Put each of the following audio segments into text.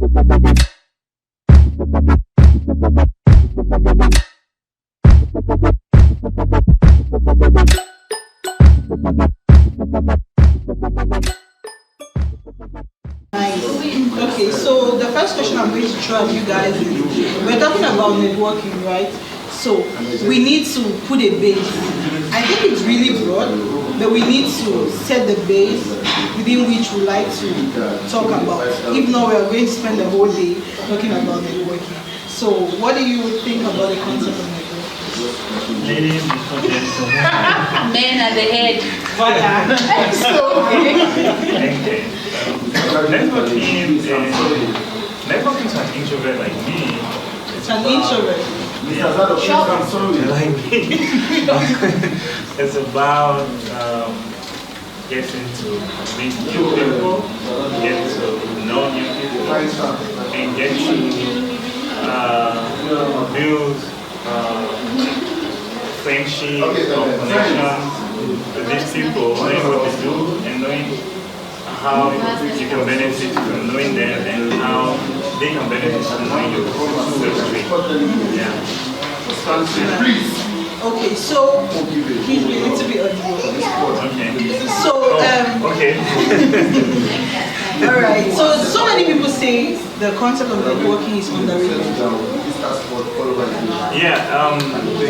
Okay, so the first question I'm going to throw at you guys is, we're talking about networking, right? So we need to put a base. I think it's really broad, but we need to set the base within which we like to talk about. If not, we are going to spend the whole day talking about networking. So what do you think about the concept of networking? Ladies before gentlemen. Men at the head. Voila. So, Okay. Networking is an introvert like me. it's an introvert. Like me. It's about getting to meet new people, get to know new people, and get to build friendship or connections with these people, knowing what they do and knowing how you can benefit from knowing them and how they can benefit from knowing you. Yeah. Okay, so please be a little bit audible. Okay. So, Okay. all right. So many people say the concept of networking is underrated. Yeah,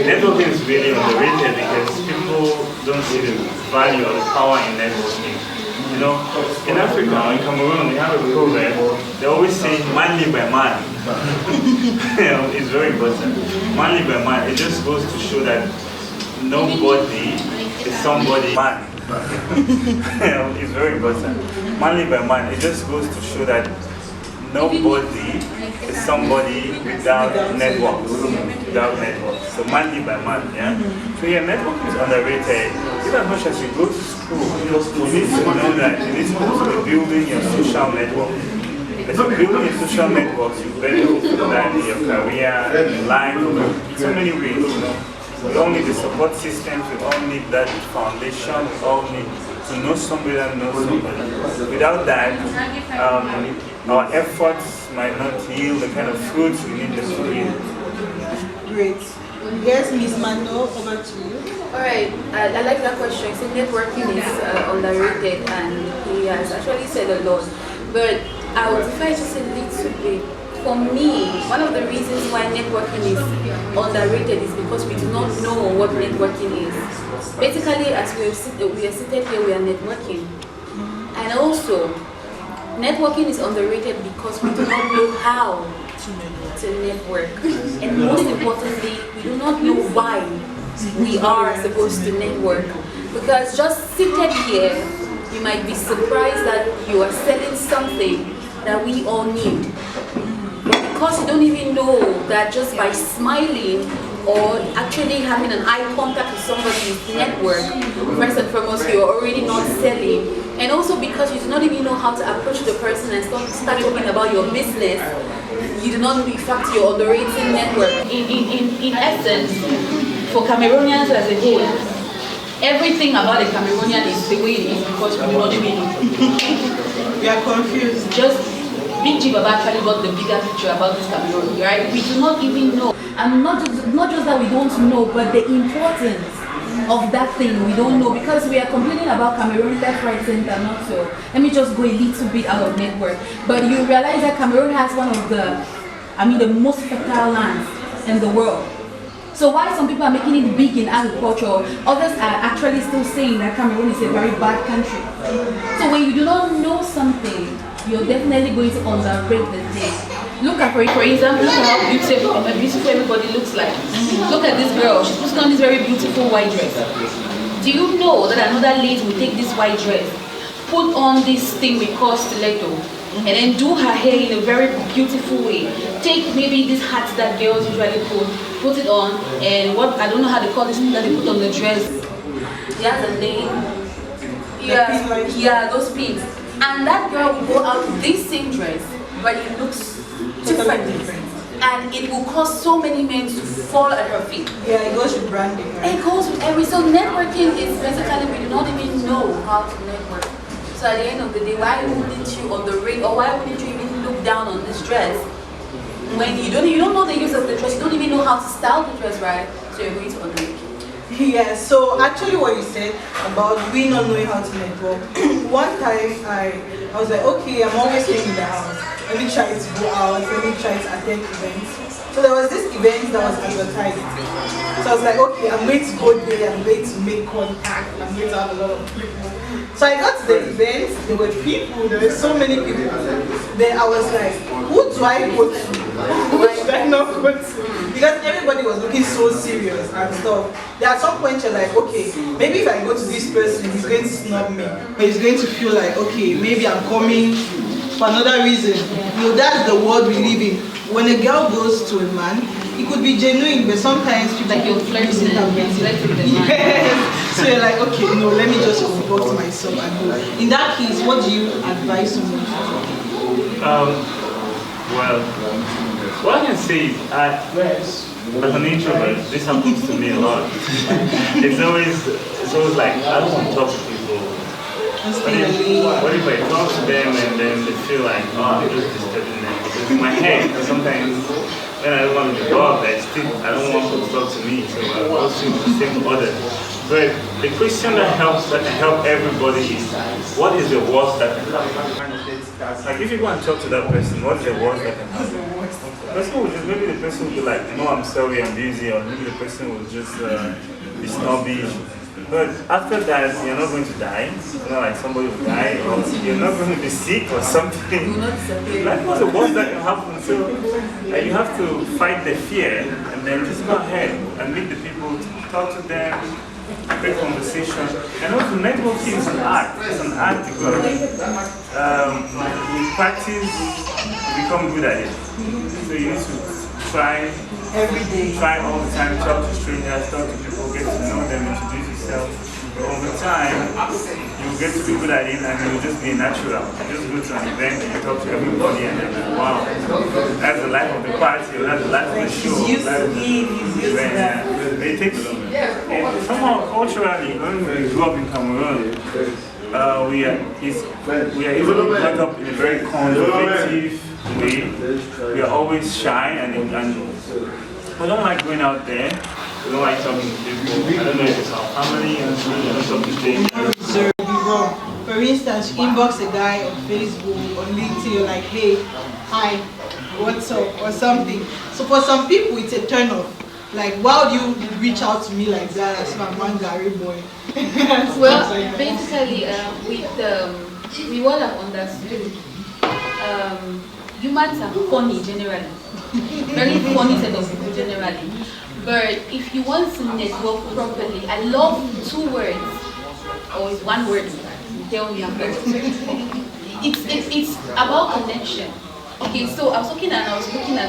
networking is really underrated because people don't see the value or the power in networking. You know, in Africa, in Cameroon, they have a proverb. They always say "manly by man." You know, it's very important. Manly by man. It just goes to show that nobody is somebody. Man. You know, it's very important. Manly by man. It just goes to show that nobody is somebody without networks. Without networks. So manly by man, yeah? So yeah, networking is underrated. Even as much as you go to school, you need to know that you need to also be building your social network. If you're building your social networks, you benefit from that in your career, in your life, in so many ways, you know. We all need the support systems, we all need that foundation, we all need to know somebody that knows somebody. Without that, our efforts might not yield the kind of fruits we need them to yield. Great. Yes, Ms. Mano, over to you. Alright, I like that question. So networking is underrated and he has actually said a lot. But I would define just a little bit. For me, one of the reasons why networking is underrated is because we do not know what networking is. Basically, as we are seated here, we are networking. And also, networking is underrated because we do not know how to network. And most importantly, we do not know why we are supposed to network. Because just seated here, you might be surprised that you are selling something that we all need. But because you don't even know that just by smiling or actually having an eye contact with somebody's network, first and foremost, you're already not selling. And also because you do not even know how to approach the person and start talking about your business, you do not know, in fact, you're underrating network. In essence, for Cameroonians as a whole, everything about a Cameroonian is the way it is because we do not even know. We are confused. Just Big Jib actually got the bigger picture about this Cameroon, right? We do not even know. And not just that we don't know, but the importance of that thing we don't know, because we are complaining about Cameroon left, right, center, not so. Let me just go a little bit out of network. But you realize that Cameroon has one of the most fertile lands in the world. So while some people are making it big in agriculture, others are actually still saying that Cameroon is a very bad country. So when you do not know something, you're definitely going to underrate the thing. Look at, for example, look at how beautiful everybody looks like. Look at this girl, she's putting on this very beautiful white dress. Do you know that another lady will take this white dress, put on this thing we call stiletto, and then do her hair in a very beautiful way? Take maybe this hat that girls usually put it on, and what, I don't know how they call this thing that they put on the dress. Yeah, the name. Yeah, those pins. And that girl will go out with this same dress, but it looks different. And it will cause so many men to fall at her feet. Yeah, it goes with branding. Right? It goes with every, so networking is basically, we do not even know how to network. So at the end of the day, why wouldn't you underrate, or why wouldn't you even look look down on this dress when you don't know the use of the dress, you don't even know how to style the dress right, so you're going to underlook it. Yeah, so actually what you said about we not knowing how to network, one time I was like, okay, I'm always staying in the house. Let me try to go out, let me try to attend events. So there was this event that was advertised. So I was like, okay, I'm going to go there, I'm going to make contact, I'm going to have a lot of people. So I got to the event, there were people, there were so many people. Then I was like, who do I go to? Who should I not go to? Because everybody was looking so serious and stuff. There at some point you're like, okay, maybe if I go to this person, he's going to snub me. But he's going to feel like, okay, maybe I'm coming for another reason. You know, that's the world we live in. When a girl goes to a man, it could be genuine, but sometimes people like you're flirting with them. Yes. So you're like, okay, no, let me just comport myself and go. In that case, what do you advise someone to do? Well, what I can say is, as an introvert, this happens to me a lot. It's always like, I don't want to talk to people. What if I talk to them and then they feel like, oh, I'm just disturbing them? Because in my head, sometimes when I don't want to be bothered, I don't want people to talk to me, so I go to the same order. But the question that can help everybody is, what is the worst that can happen? Like if you go and talk to that person, what's the worst that can happen? Maybe the person will be like, no, I'm sorry, I'm busy, or maybe the person will just be snobbish. But after that, you're not going to die. You know, like somebody will die, or you're not going to be sick or something. Like what's the worst that can happen? So you have to fight the fear and then just go ahead and meet the people, talk to them, great conversation. And also networking is an art. It's an art because with practice you become good at it. So you need to try every day, try all the time, talk to strangers, talk to people, get to know them, introduce yourself. But over time, you'll get to be good at it and you'll just be natural. You just go to an event and you talk to everybody and they're like, wow, that's the life of the party, or that's the life of the show. It takes somehow culturally, when we grew up in Cameroon, we are easily brought up in a very conservative way. We are always shy and we don't like going out there. We don't like talking to people. I don't know if it's our family and we don't talk to strangers. Wrong. For instance, you inbox a guy on Facebook or LinkedIn, you're like, hey, hi, what's up, or something. So for some people, it's a turn off. Like, why do you reach out to me like that as my man Gary boy? Well, basically, we all have understood. Humans are funny generally, very funny set of people generally. But if you want to network properly, I love 2 words, or it's 1 word. Tell me about it. It's about connection. Okay, so I was looking at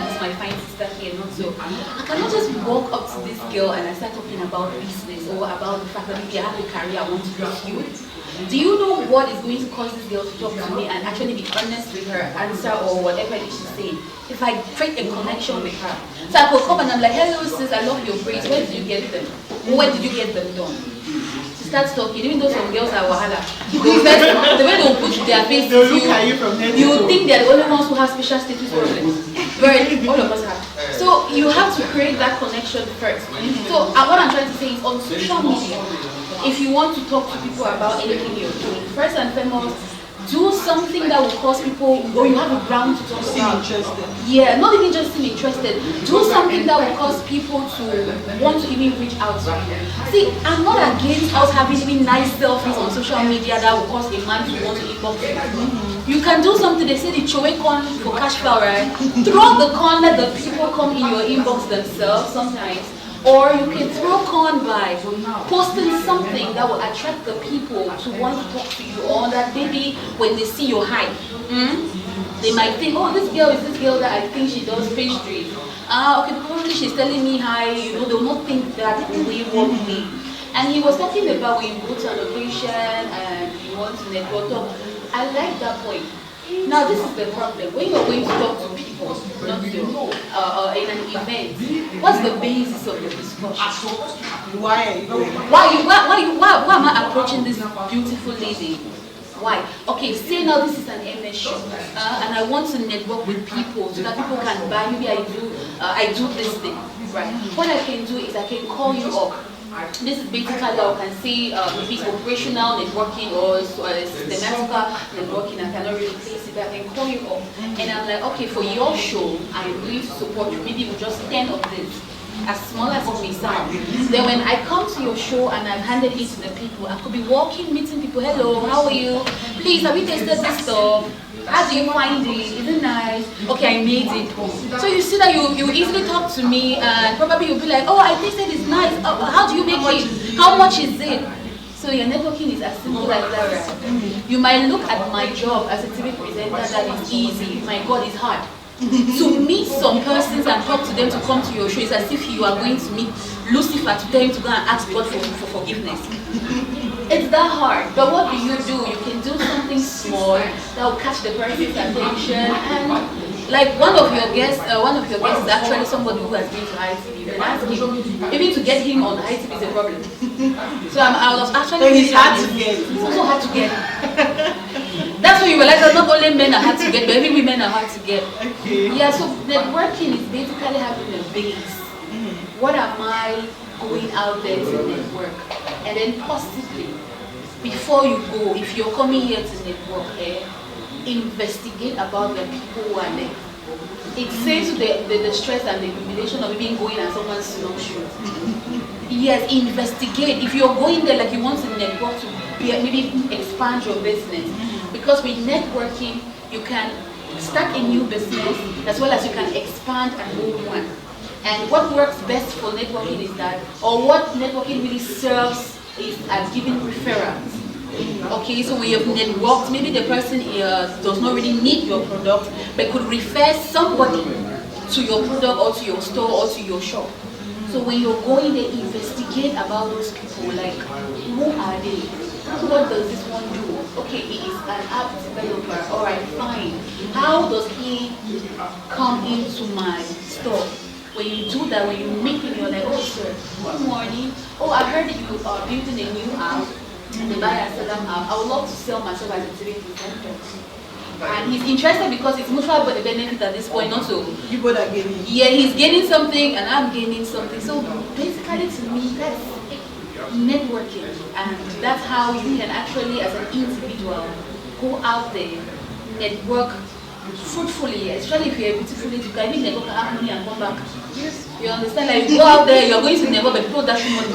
this, my fine sister here, not so. I cannot just walk up to this girl and I start talking about business or about the fact that maybe I have a career I want to pursue. Do you know what is going to cause this girl to talk to me and actually be honest with her answer or whatever it is she's saying? If I create a connection with her. So I could come and I'm like, hello sis, I love your braids, where did you get them? When did you get them done? She starts talking, even though some girls are wahala. The way they will put their face to you think they're the only ones who have special status problems. But all of us have. So you have to create that connection first. So what I'm trying to say is on social media, if you want to talk to people about anything you're doing, first and foremost, do something that will cause people, or you have a ground to talk about. Yeah, not even just seem interested. Do something that will cause people to want to even reach out to you. See, I'm not against us having even nice selfies on social media that will cause a man to want to inbox you. You can do something, they say the chowe con for cash flow, right? Throw the con, let the people come in your inbox themselves sometimes. Or you can throw con by posting something that will attract the people to want to talk to you, or that maybe when they see your hype, they might think, oh, this girl is this girl that I think she does pastry. Okay, probably she's telling me hi, you know, they will not think that we want me. And he was talking about when you go to an occasion and you want to network. I like that point. Now this is the problem. When you're going to talk to people, not you, in an event, what's the basis of your discussion? Why am I approaching this beautiful lady? Why? Okay, say now this is an MS shop, and I want to network with people so that people can buy. Maybe I do this thing, right? What I can do is I can call you up. This is basically how I can say maybe it's operational networking or systematical networking. I cannot really place it, but I can call you up and I'm like, okay, for your show, I'm going to support you. Maybe with just 10 of this, as small as it may sound. Then when I come to your show and I've handed it to the people, I could be walking, meeting people. Hello, how are you? Please, have you tasted this stuff? How do you find it? Is it nice? Okay, I made it. So you see that you easily talk to me and probably you'll be like, oh, I tasted it's nice. How do you make it? How much is it? So your networking is as simple as that, right? You might look at my job as a TV presenter that is easy. My God, it's hard. To meet some persons and talk to them to come to your show is as if you are going to meet Lucifer to tell him to go and ask God for forgiveness. It's that hard. But what do? You can do something small that will catch the person's attention. And like one of your guests is actually somebody who has been to ITV. You can ask him. Even to get him on ITV is a problem. So I was actually. It's hard to get. It's also hard to get. That's when you realize that not only men are hard to get, but even women are hard to get. Okay. Yeah, so networking is basically having a base. What am I going out there to network? And then possibly, before you go, if you're coming here to network, investigate about the people who are there. It saves the stress and the humiliation of even going at someone's snowshoes. Yes, investigate. If you're going there like you want to network to maybe expand your business, because with networking, you can start a new business as well as you can expand an old one. And what works best for networking is that, or what networking really serves is as giving referrals. Okay, so when you've networked, maybe the person does not really need your product, but could refer somebody to your product or to your store or to your shop. So when you're going there, investigate about those people, like who are they? What does this one do? Okay, he is an app developer. Alright, fine. How does he come into my store? When you do that, when you meet him, you're like, oh sir, good morning. Oh, I heard that you are building a new app, the buy and sell app. I would love to sell myself as a TV presenter. And he's interested because it's mutual benefit at this point, not so. You both are gaining. Yeah, he's gaining something and I'm gaining something. So basically to me, that's networking. And that's how you can actually, as an individual, go out there, network fruitfully, especially if you're a beautiful lady, you can even network and have money and come back. Yes. You understand? Like you go out there, you're going to network, but people dash you money.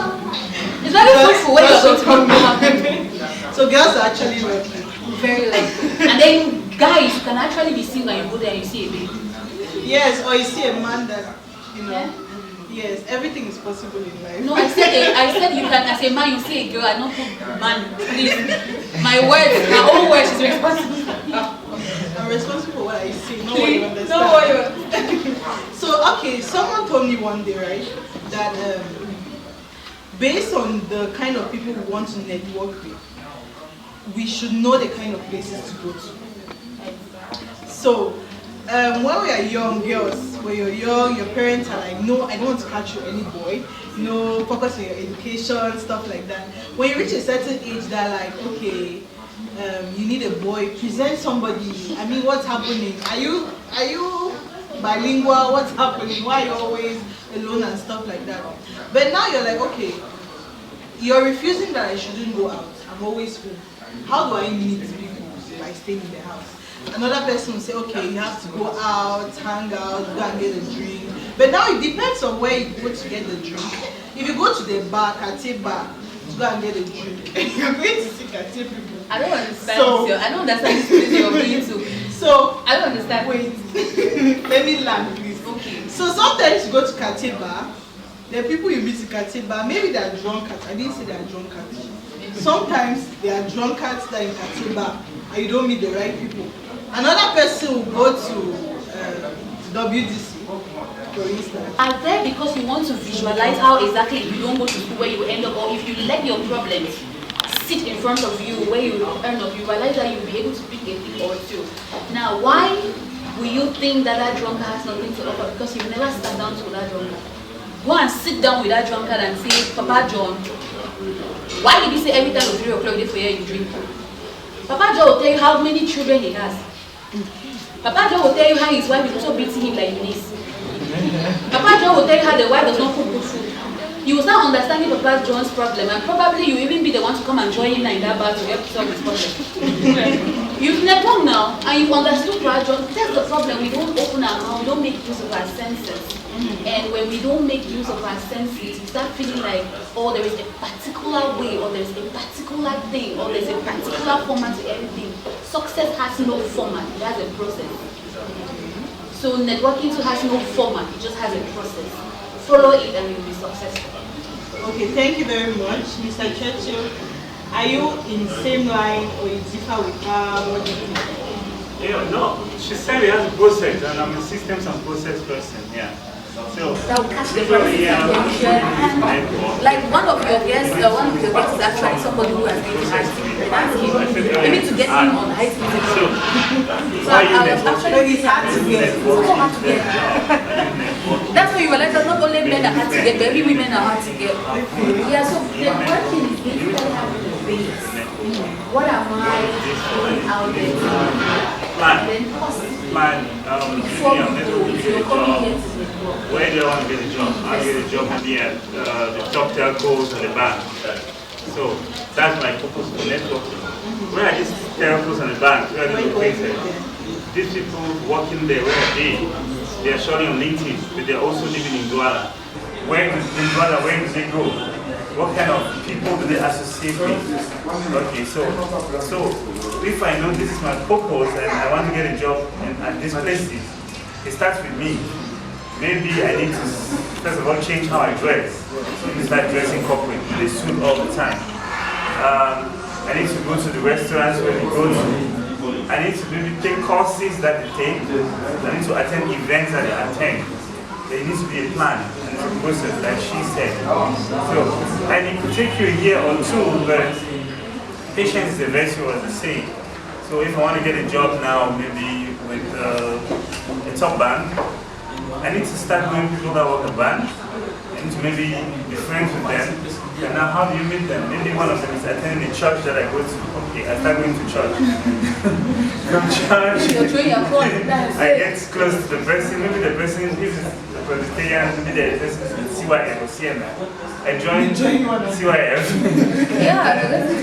It's very fruitful when you're going to come back. So girls are actually lucky. Very lucky. And then guys, you can actually be seen when you go there and you see a baby. Yes, or you see a man that, you know. Yeah. Yes, everything is possible in life. No, I said you can, as a man, you see a girl, I don't put man, please. My words, my own words is responsible. I'm responsible for what I say, not what you understand. No, what you So, okay, someone told me one day, right, that based on the kind of people we want to network with, we should know the kind of places to go to. So, when we are young girls, when you're young, your parents are like, no, I don't want to catch you any boy. No, focus on your education, stuff like that. When you reach a certain age, they're like, okay, you need a boy, present somebody. I mean, what's happening? Are you bilingual? What's happening? Why are you always alone and stuff like that? But now you're like, okay, you're refusing that I shouldn't go out. I'm always home. How do I meet people by staying in the house? Another person will say, okay, you have to go out, hang out, go and get a drink. But now it depends on where you go to get the drink. If you go to the bar, Kate bar, to go and get a drink, you're going to see Kate people. I don't understand. I don't understand this place you're going to. So I don't understand. Wait, let me land, please. Okay. So sometimes you go to Kate bar, the people you meet in Kate bar, maybe they are drunkards. I didn't say they are drunkards. Sometimes they are drunkards that are in Kate bar, and you don't meet the right people. Another person will go to WDC, for instance. Are there because you want to visualize how exactly if you don't go to school where you end up, or if you let your problems sit in front of you where you end up, you realize that you'll be able to pick a thing or two. Now, why will you think that that drunkard has nothing to offer? Because you've never sat down to that drunkard. Go and sit down with that drunkard and say, Papa John, why did you say every time at 3 o'clock for here you drink? Papa Joe will tell you how many children he has. Papa Joe will tell you how his wife is also beating him like this. Papa Joe will tell you how the wife does not cook good food. You will start understanding Papa John's problem, and probably you will even be the one to come and join him in that bar to help solve his problem. You've networked now, and you've understood Papa John. That's the problem. We don't open our mouth, we don't make use of our senses. And when we don't make use of our senses, we start feeling like, oh, there is a particular way, or there's a particular thing, or there's a particular format to everything. Success has no format, it has a process. So networking too has no format, it just has a process. Follow it and you'll be successful. Okay, thank you very much. Mr. Churchill, are you in the same line or you differ with her? What do you think? Yeah, no, she said it has a process, and I'm a systems and process person, yeah. So, that will catch the person like one of your guests is actually somebody who has been IT. You need to get him on IT. So I was actually hard to get. So hard to get. That's why you realize that not only men are hard to get, but every women are hard to get. Yeah, so the working is basically having the base. What am I doing out there? Before we go, you're coming here to network. Where do I want to get a job? I get a job maybe at the top telcos and the bank. So that's my purpose for networking. Where are these telcos and the banks? Where are they located? These people working there, where are they? They are surely on LinkedIn, but they are also living in Douala. Where in Douala, where do they go? What kind of people do they associate with? Okay, so if I know this is my purpose and I want to get a job at these places, it starts with me. Maybe I need to, first of all, change how I dress. Maybe start dressing corporate with a suit all the time. I need to go to the restaurants where we go to. I need to maybe take courses that they take. I need to attend events that they attend. There needs to be a plan and a process, like she said. So, and it could take you a year or two, but patience is a virtue, as they say. So if I want to get a job now, maybe with a top bank, I need to start knowing people that work at bank. I need to maybe be friends with them. And now how do you meet them? Maybe one of them is attending a church that I go to. Okay, I start going to church. From church, I get close to the person. Maybe the person is a Presbyterian, maybe the person is CYM or CMM. I join CYM.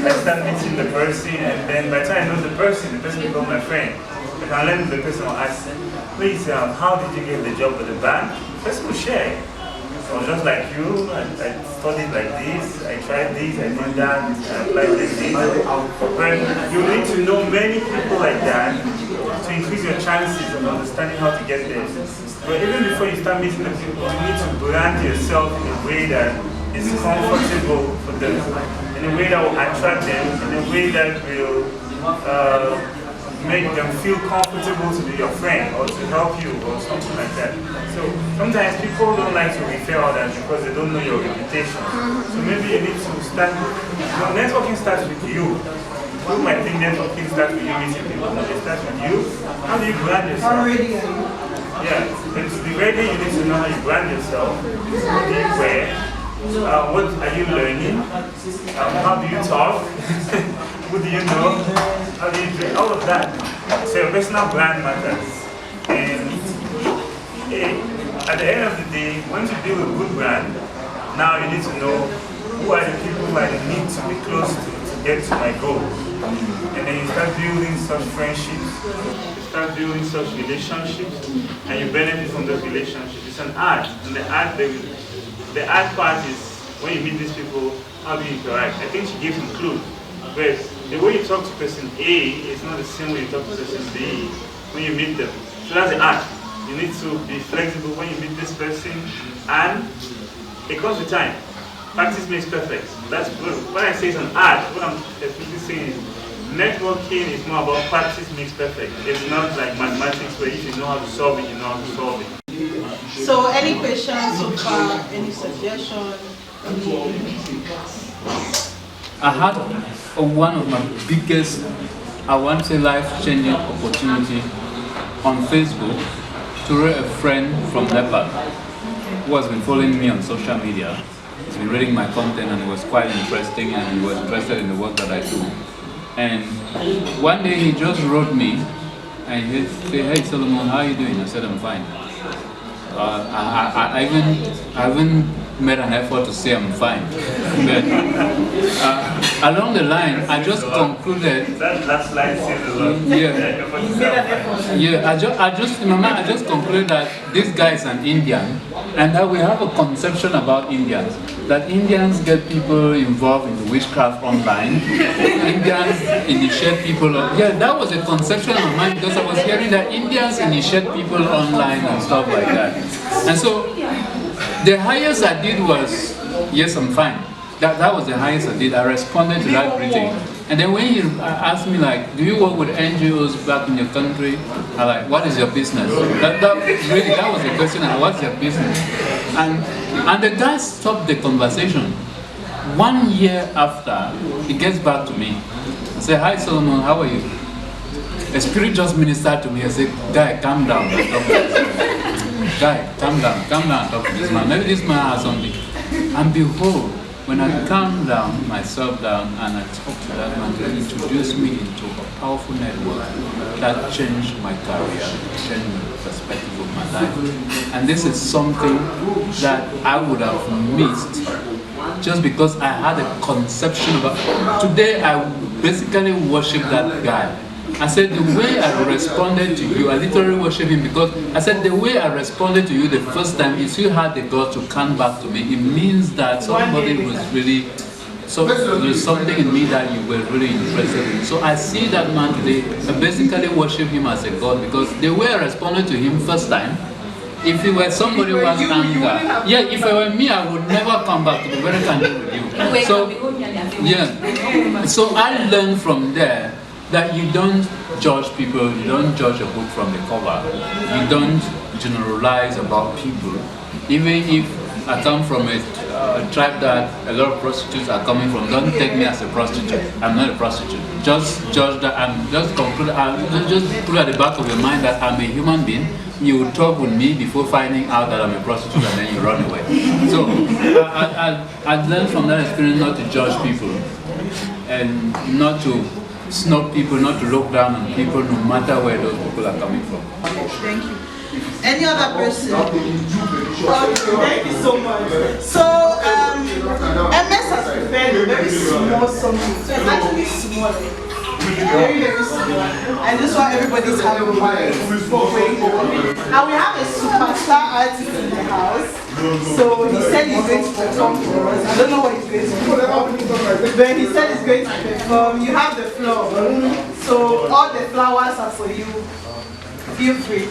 I start meeting the person, and then by the time I know the person becomes my friend. I can learn the person or ask, please, how did you get the job at the bank? The person will share. I was just like you, I studied like this, I tried this, I did that, I applied like this. But you need to know many people like that to increase your chances of understanding how to get there. But even before you start meeting the people, you need to brand yourself in a way that is comfortable for them, in a way that will attract them, in a way that will make them feel comfortable to be your friend or to help you or something like that. So sometimes people don't like to refer others because they don't know your reputation. So maybe you need to start, networking starts with you. You might think networking starts with you meeting people, but it starts with you. How do you brand yourself? Yeah, but to be ready, you need to know how you brand yourself. What do you wear? What are you learning? How do you talk? Who do you know? How do you drink? All of that. So your personal brand matters. And at the end of the day, once you build a good brand, now you need to know who are the people who I need to be close to get to my goal. And then you start building such friendships, you start building such relationships, and you benefit from those relationships. It's an art, and the art part is when you meet these people, how do you interact? I think she gave some clues. But the way you talk to person A is not the same way you talk to person B when you meet them. So that's the art. You need to be flexible when you meet this person, and it comes with time. Practice makes perfect. That's good. When I say it's an art, what I'm specifically saying is networking is more about practice makes perfect. It's not like mathematics where if you know how to solve it, you know how to solve it. So any questions so far, any suggestions? I had one of my biggest, I want to say life-changing opportunity on Facebook to read a friend from Nepal who has been following me on social media. He's been reading my content and it was quite interesting, and he was interested in the work that I do. And one day he just wrote me and he said, "Hey Solomon, how are you doing?" I said, "I'm fine." I haven't made an effort to say I'm fine. But along the line, I just concluded. That's like In my mind, I just concluded that this guy is an Indian, and that we have a conception about Indians. That Indians get people involved in the witchcraft online. Indians initiate people. That was a conception in my mind because I was hearing that Indians initiate people online and stuff like that. And so the highest I did was, "Yes, I'm fine." That was the highest I did. I responded to that greeting. And then when he asked me like, "Do you work with NGOs back in your country?" I like, "What is your business?" That was the question. What's your business? And the guy stopped the conversation. 1 year after, he gets back to me. I said, "Hi Solomon, how are you?" A spirit just ministered to me. I said, "Guy, calm down. Guy, calm down and talk to this man. Maybe this man has something." And behold, when I calmed myself down and I talked to that man, he introduced me into a powerful network that changed my career, changed the perspective of my life. And this is something that I would have missed just because I had a conception about. Today I basically worship that guy. I said the way I responded to you, I literally worship him because I said the way I responded to you the first time, if you had the God to come back to me, it means that somebody was really, there's something in me that you were really interested in. So I see that man today, I basically worship him as a God because the way I responded to him first time, if it were somebody who has anger, if it were me, I would never come back to be very candid with you. So I learned from there that you don't judge people, you don't judge a book from the cover, you don't generalize about people. Even if I come from a tribe that a lot of prostitutes are coming from, don't take me as a prostitute. I'm not a prostitute. Just judge that, just put at the back of your mind that I'm a human being. You will talk with me before finding out that I'm a prostitute and then you run away. So I learned from that experience not to judge people and not to snub people, not to look down on people, no matter where those people are coming from. Thank you. Any other person? Thank you so much. So, MS has prepared a very small something. So it's actually small. Very, very small. And this one everybody's having for going on. And we have a superstar artist in the house. So he said he's going to perform for us. I don't know what he's going to perform, but he said he's going to perform. You have the floor. So all the flowers are for you. Feel free.